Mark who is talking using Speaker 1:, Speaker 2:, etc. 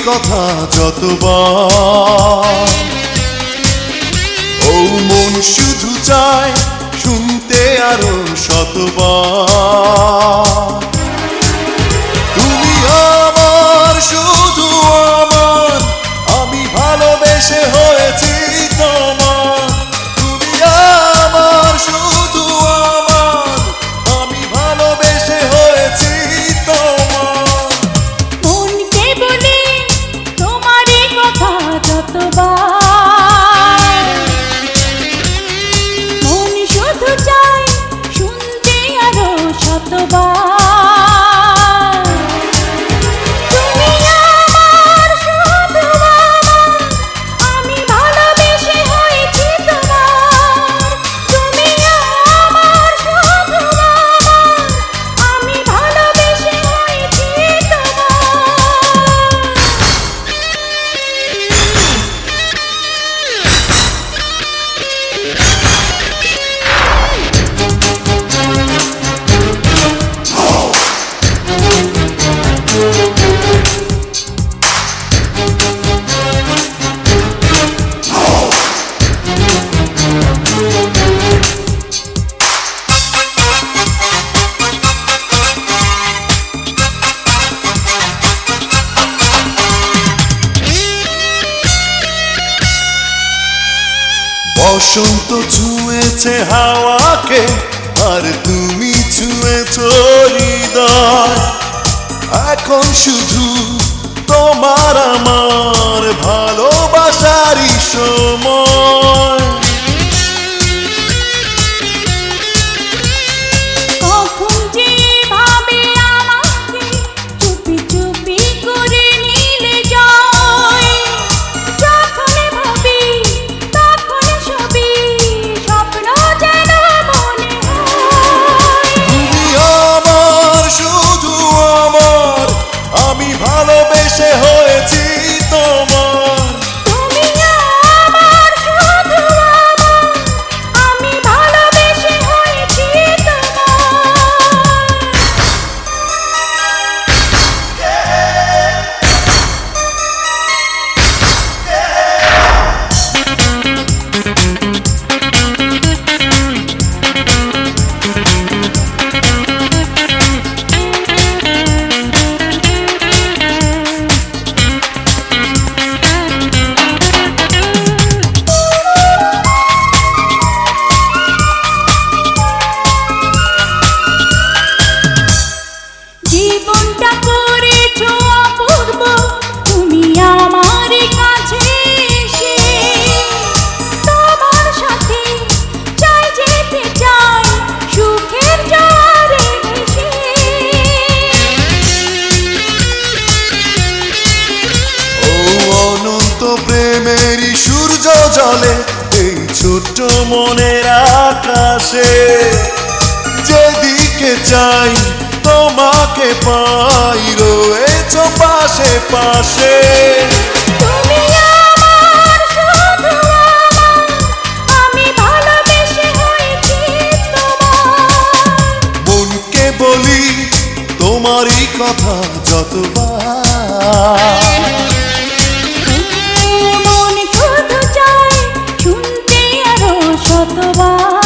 Speaker 1: কথা যতবার, ও মন শুধু চায় শুনতে আরো শতবার। তুমি আমার শুধু আমার, আমি ভালোবেসে হয়েছি তোমার। তুমি আমার শুধু আমার, আমি ভালোবেসে হয়েছি তোমার।
Speaker 2: মনকে বলি তোমারই কথা যতবার, মন শুধু চায় শুনতে আরো শতবার।
Speaker 1: বসন্ত ছুঁয়েছে হাওয়াকে, আর তুমি ছুঁয়েছ হৃদয়। এখন শুধু তোমার আমার ভালোবাসারই সময়।
Speaker 2: কখন যে ভাবে আমাকে চুপি চুপি করে নিলে যায়, যখন ভাবি তখন সবই স্বপ্ন যেন মনে হয়।
Speaker 1: তুমি আমার শুধু আমার, আমি ভালোবেসে হয়েছি তোমার।
Speaker 2: তুমি আমার শুধু আমার, আমি ভালোবেসে হয়েছি তোমার। জীবনটা করেছো অপূর্ব তুমি আমার কাছে এসে, তোমার সাথে চাই যেতে চাই সুখের জোয়ারে ভেসে।
Speaker 1: ও অনন্ত প্রেমেরই সূর্য জলে এই ছোট্ট মনের আকাশে। যেদিকে চাই তোমাকে পাই, রয়েছ পাশে পাশে।
Speaker 2: তুমি আমার শুধু আমার, আমি ভালোবেসে হয়েছি তোমার।
Speaker 1: মনকে বলি তোমারই কথা যতবার,
Speaker 2: মন শুধু চায় শুনতে আরো শতবার।